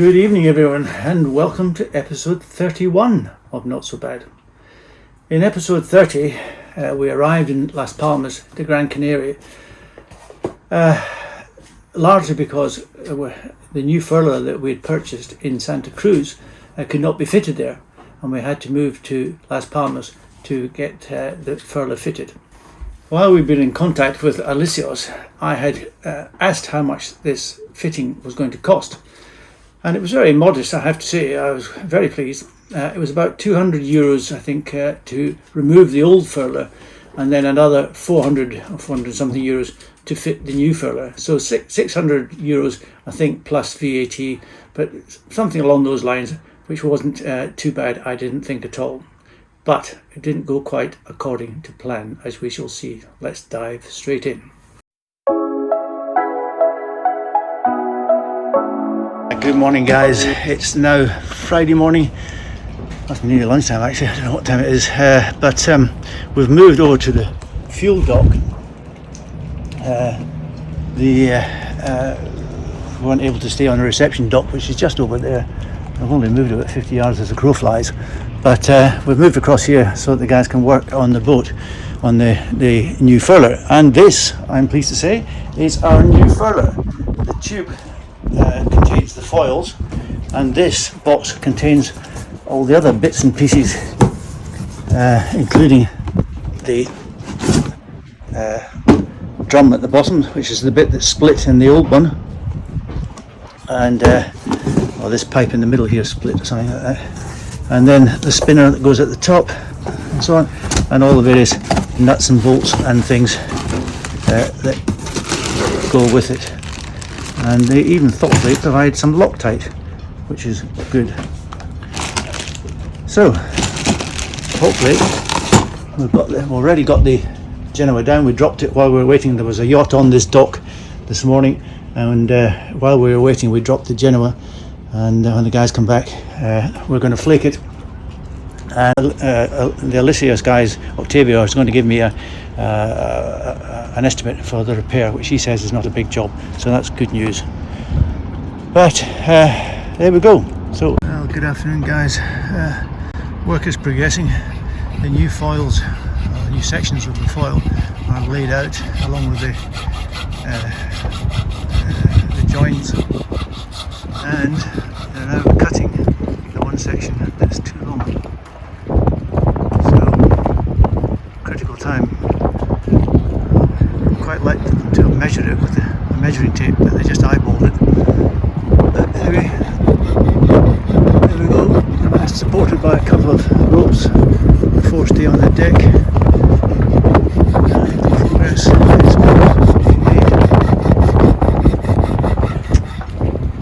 Good evening everyone, and welcome to episode 31 of Not So Bad. In episode 30 we arrived in Las Palmas de Gran Canaria, largely because the new furler that we had purchased in Santa Cruz could not be fitted there, and we had to move to Las Palmas to get the furler fitted. While we'd been in contact with Alicios, I had asked how much this fitting was going to cost. And it was very modest, I have to say. I was very pleased. It was about €200, I think, to remove the old furler, and then another 400 or 400 something euros to fit the new furler. So €600, I think, plus VAT, but something along those lines, which wasn't too bad, I didn't think at all. But it didn't go quite according to plan, as we shall see. Let's dive straight in. Good morning guys, it's now Friday morning. That's nearly lunchtime actually, I don't know what time it is, but we've moved over to the fuel dock. We weren't able to stay on the reception dock, which is just over there. I've only moved about 50 yards as the crow flies, but we've moved across here so that the guys can work on the boat on the new furler. And this, I'm pleased to say, is our new furler. The tube contains the foils, and this box contains all the other bits and pieces, including the drum at the bottom, which is the bit that's split in the old one, and this pipe in the middle here split or something like that, and then the spinner that goes at the top, and so on, and all the various nuts and bolts and things that go with it. And they even thought they provide some Loctite, which is good. So hopefully we've already got the Genoa down. We dropped it while we were waiting. There was a yacht on this dock this morning, and while we were waiting we dropped the Genoa, and when the guys come back we're going to flake it. The Alicios guys, Octavio, is going to give me an estimate for the repair, which he says is not a big job, so that's good news. But there we go. So good afternoon guys. Work is progressing. The new foils, new sections of the foil are laid out along with the joints, and they're now cutting the one section that's too long. Critical time. Quite like to measure it with a measuring tape, but they just eyeballed it. But anyway, there we go. And that's supported by a couple of ropes before stay on the deck. And progress is being made.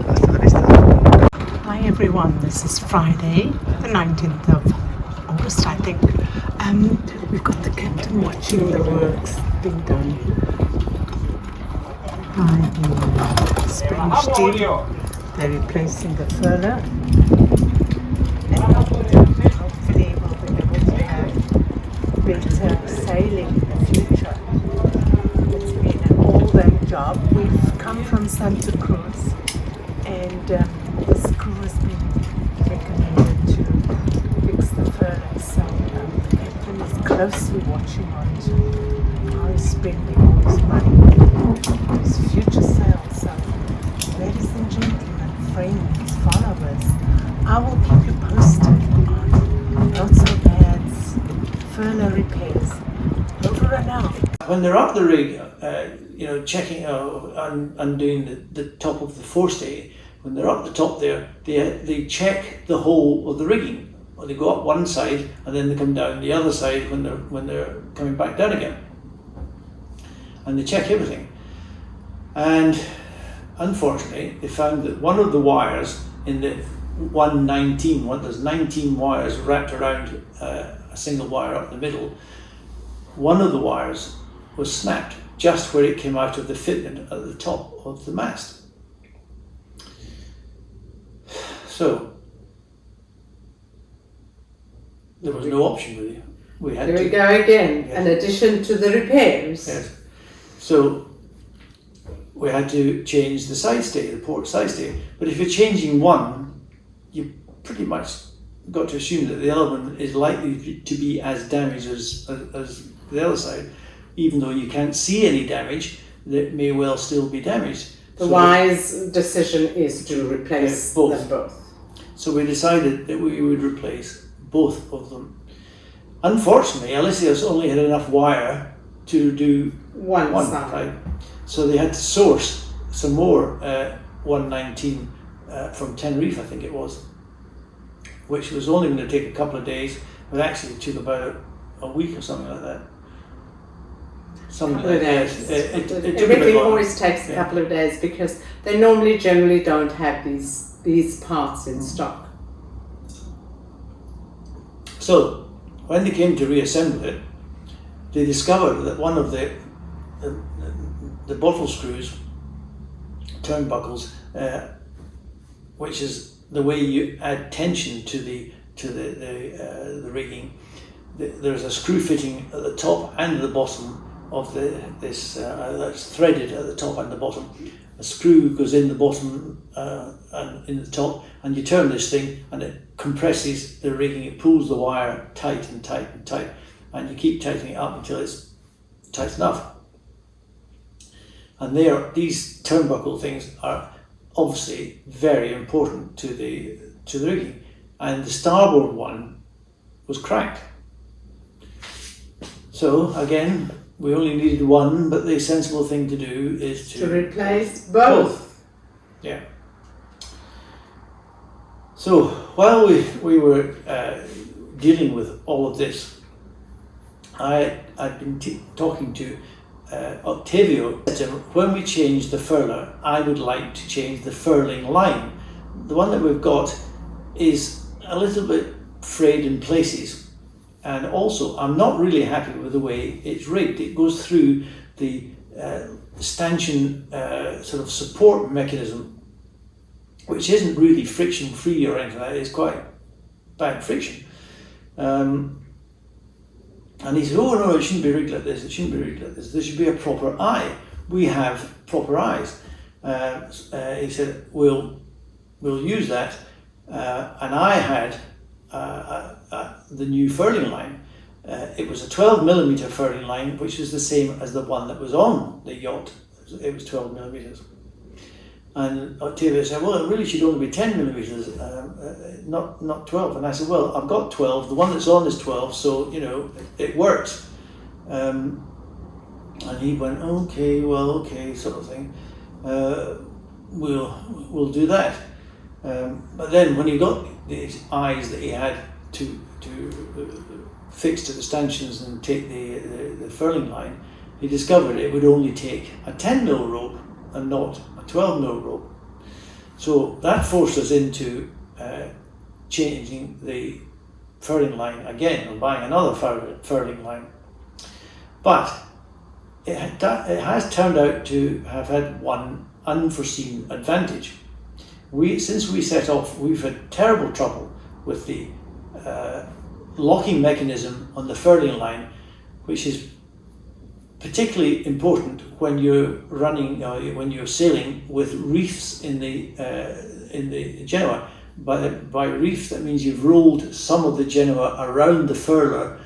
Hasta la vista. Hi everyone, this is Friday, the 19th of August, I think. We've got the captain watching the works being done by the Spanish team. They're replacing the furler, and hopefully we'll be able to have better sailing in the future. It's been an all-day job. We've come from Santa Cruz, and this crew has been recommended to fix the furler, so the captain is closely watching on how he's spending all his money on his future sales. So, ladies and gentlemen, friends, followers, I will keep you posted on Not So Bad's furler repairs. Over and out. When they're up the rig, checking undoing the top of the forestay, when they're up the top there, they check the whole of the rigging. Or they go up one side and then they come down the other side when they're coming back down again. And they check everything. And unfortunately, they found that one of the wires in the 119, there's 19 wires wrapped around a single wire up the middle. One of the wires was snapped just where it came out of the fitment at the top of the mast. So there was no option really. We had Here we go again, yes. In addition to the repairs. Yes. So we had to change the side stay, the port side stay. But if you're changing one, you pretty much got to assume that the other one is likely to be as damaged as the other side. Even though you can't see any damage, that may well still be damaged. The wise decision is to replace both. them both. So we decided that we would replace both of them. Unfortunately, Alicia's only had enough wire to do One one side. side. So they had to source some more 119 from Tenerife, I think it was, which was only going to take a couple of days, but actually took about a week or something like that. Couple of days. It took a bit Everything longer. always takes a couple of days because they generally don't have these parts in stock. So when they came to reassemble it, they discovered that one of the bottle screws, turnbuckles, which is the way you add tension to the rigging. There's a screw fitting at the top and the bottom of this that's threaded at the top and the bottom. A screw goes in the bottom and in the top, and you turn this thing and it compresses the rigging. It pulls the wire tight and tight and tight, and you keep tightening it up until it's tight enough. And these turnbuckle things are obviously very important to the rigging, and the starboard one was cracked. So again, we only needed one, but the sensible thing to do is To replace both. Yeah. So while we were dealing with all of this, I'd been talking to Octavio. When we change the furler, I would like to change the furling line. The one that we've got is a little bit frayed in places. And also, I'm not really happy with the way it's rigged. It goes through the stanchion sort of support mechanism, which isn't really friction free or anything like that. It's quite bad friction. And he said, oh no, it shouldn't be rigged like this, it shouldn't be rigged like this. There should be a proper eye. We have proper eyes. He said, we'll use that. And I had the new furling line. It was a 12mm furling line, which was the same as the one that was on the yacht. It was 12mm. And Octavia said, well, it really should only be 10mm, not 12. And I said, well, I've got 12, the one that's on is 12, so, it works. And he went, okay, sort of thing. We'll do that. But then when he got these eyes that he had to fix to the stanchions and take the furling line, he discovered it would only take a 10mm rope and not a 12mm rope. So that forced us into changing the furling line again and buying another furling line. But it has turned out to have had one unforeseen advantage. Since we set off, we've had terrible trouble with the locking mechanism on the furling line, which is particularly important when you're running, when you're sailing with reefs in the Genoa. By reef, that means you've rolled some of the Genoa around the furler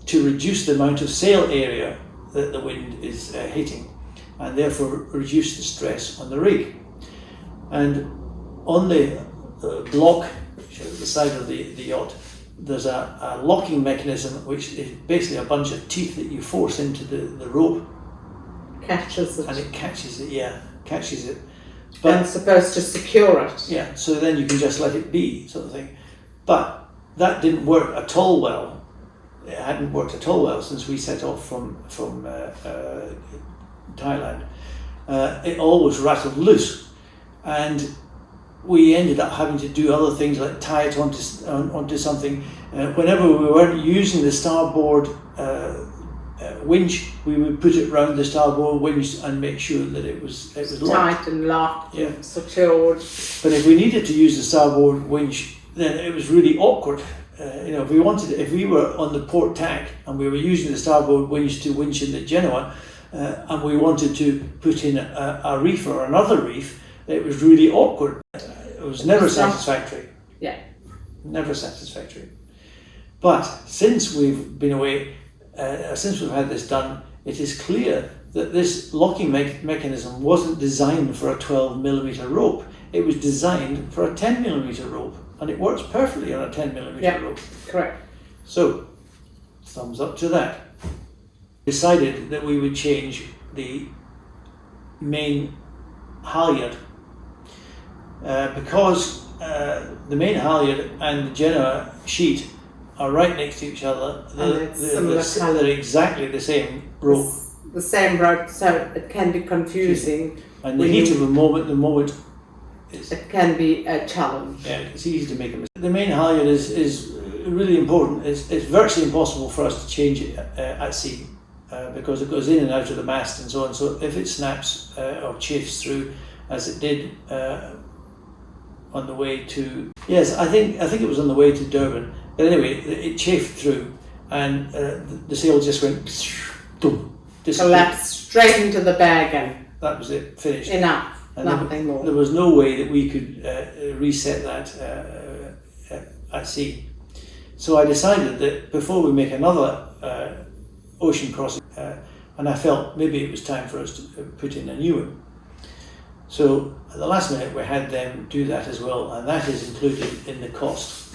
to reduce the amount of sail area that the wind is hitting, and therefore reduce the stress on the rig. And on the block, which is the side of the yacht, there's a locking mechanism, which is basically a bunch of teeth that you force into the rope. Catches it. And it catches it, catches it. But it's supposed to secure it. Yeah, so then you can just let it be, sort of thing. But that didn't work at all well. It hadn't worked at all well since we set off from Thailand. It always rattled loose. And we ended up having to do other things like tie it onto something. Whenever we weren't using the starboard winch, we would put it round the starboard winch and make sure that it was locked. Tight and locked, Yeah. and secured. But if we needed to use the starboard winch, then it was really awkward. If we were on the port tack and we were using the starboard winch to winch in the Genoa, and we wanted to put in a reef or another reef, it was really awkward. It was never satisfactory. Yeah. Never satisfactory. But since we've been away, since we've had this done, it is clear that this locking mechanism wasn't designed for a 12mm rope. It was designed for a 10mm rope, and it works perfectly on a 10mm rope. Correct. So, thumbs up to that. Decided that we would change the main halyard because the main halyard and the Genoa sheet are right next to each other. They're exactly the same rope. The same rope, so it can be confusing. And the heat of the moment it can be a challenge. Yeah, it's easy to make a mistake. The main halyard is really important. It's virtually impossible for us to change it at sea because it goes in and out of the mast and so on. So if it snaps or chafes through, as it did on the way to, yes, I think it was on the way to Durban. But anyway, it chafed through, and the sail just went boom, collapsed straight into the bag, and that was it, finished. Enough. And nothing more. There was no way that we could reset that at sea. So I decided that before we make another ocean crossing, and I felt maybe it was time for us to put in a new one. So at the last minute we had them do that as well, and that is included in the cost.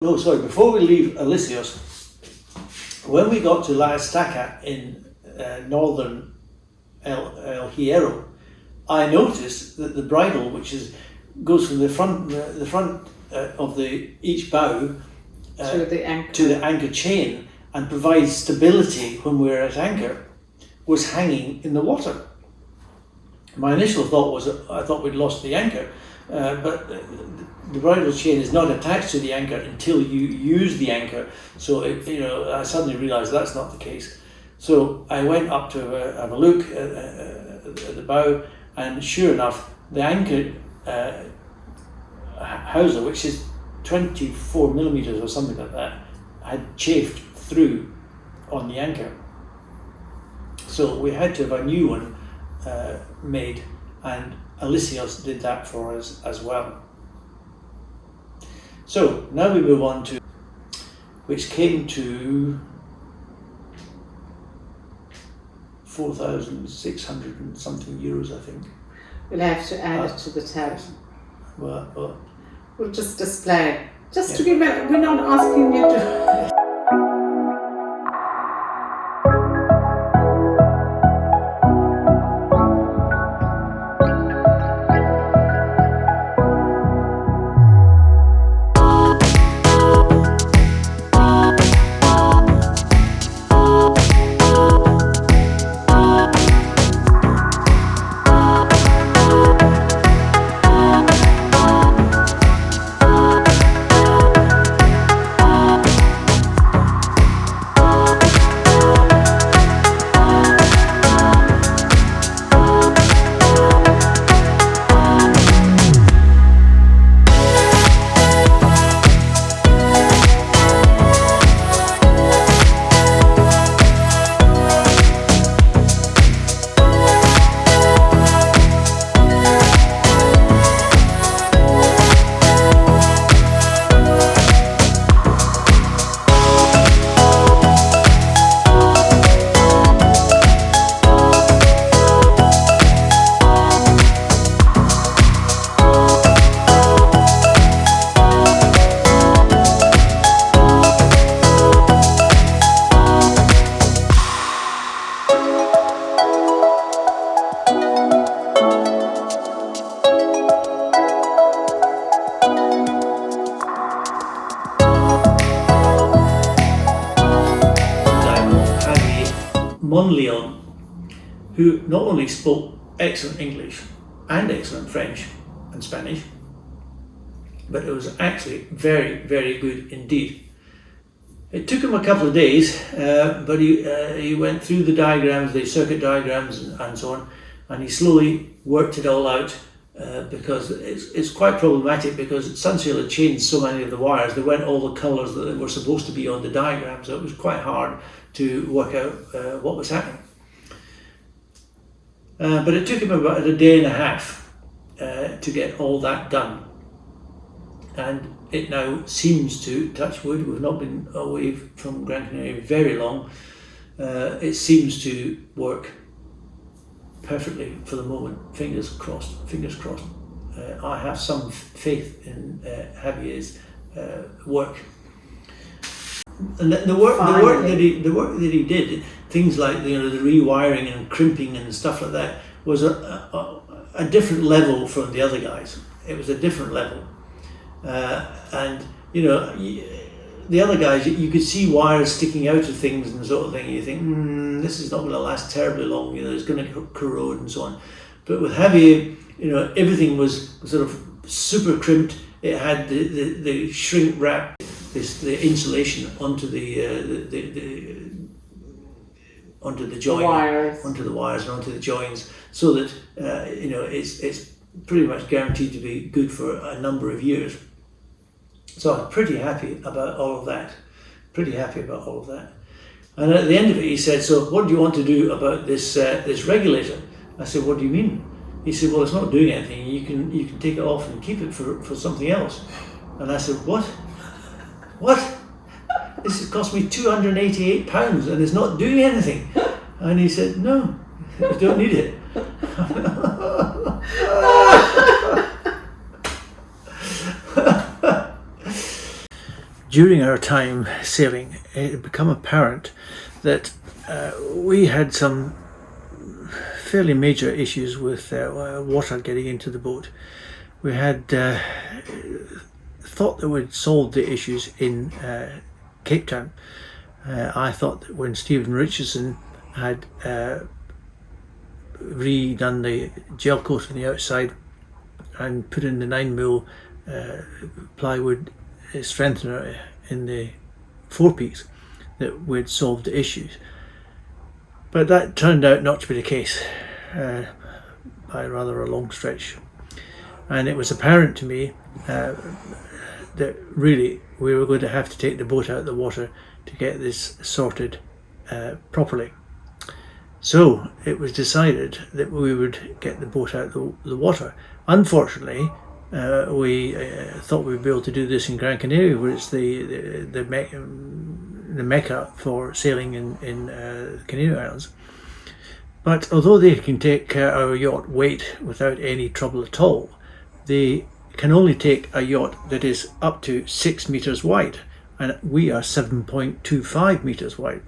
No, sorry, before we leave Alicios, when we got to La Estaca in northern El Hierro, I noticed that the bridle, which goes from the front of each bow to the anchor chain and provides stability when we're at anchor, was hanging in the water. My initial thought was that I thought we'd lost the anchor, but the bridle chain is not attached to the anchor until you use the anchor. So I suddenly realised that's not the case. So I went up to have a look at the bow, and sure enough, the anchor hawser, which is 24mm or something like that, had chafed through on the anchor. So we had to have a new one made, and Alicios did that for us as well. So now we move on to, which came to 4,600 and something euros, I think. We'll have to add it to the tab. Well, we'll just display it. Just to give it, we're not asking you to. Monleon, who not only spoke excellent English and excellent French and Spanish, but it was actually very, very good indeed. It took him a couple of days, but he went through the diagrams, the circuit diagrams and so on, and he slowly worked it all out because it's quite problematic, because Sunsail had changed so many of the wires. They weren't all the colours that were supposed to be on the diagram, so it was quite hard to work out what was happening. But it took him about a day and a half to get all that done. And it now seems to, touch wood, we've not been away from Gran Canaria very long, it seems to work perfectly for the moment. Fingers crossed, fingers crossed. I have some faith in Javier's work. And the work that he did, things like the rewiring and crimping and stuff like that, was a different level from the other guys. It was a different level, and the other guys, you could see wires sticking out of things and sort of thing. You think, this is not going to last terribly long. It's going to corrode and so on. But with Javier, everything was sort of super crimped. It had the shrink wrap, the insulation onto the joint, onto the wires and onto the joins, so that it's pretty much guaranteed to be good for a number of years. So I'm pretty happy about all of that. And at the end of it, he said, "So what do you want to do about this regulator?" I said, "What do you mean?" He said, "Well, it's not doing anything. You can take it off and keep it for something else." And I said, "What? This has cost me £288 and it's not doing anything." And he said, "No, you don't need it." During our time sailing, it had become apparent that we had some fairly major issues with water getting into the boat. We had thought that we'd solved the issues in Cape Town. I thought that when Stephen Richardson had redone the gel coat on the outside and put in the 9mm plywood strengthener in the forepeaks, that we'd solved the issues. But that turned out not to be the case by rather a long stretch. And it was apparent to me that really we were going to have to take the boat out of the water to get this sorted properly. So it was decided that we would get the boat out of the water. Unfortunately, we thought we'd be able to do this in Gran Canaria, where it's the mecca for sailing in Canary Islands. But although they can take our yacht weight without any trouble at all, they can only take a yacht that is up to 6 meters wide, and we are 7.25 meters wide.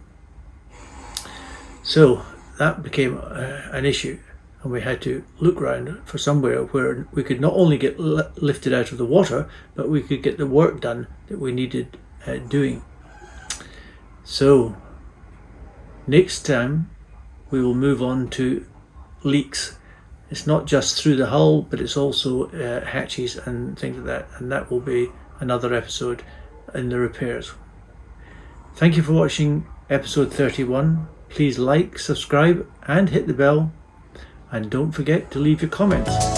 So that became an issue, and we had to look around for somewhere where we could not only get lifted out of the water, but we could get the work done that we needed doing. So next time we will move on to leaks. It's not just through the hull, but it's also hatches and things like that, and that will be another episode in the repairs. Thank you for watching episode 31. Please like, subscribe and hit the bell, and don't forget to leave your comments.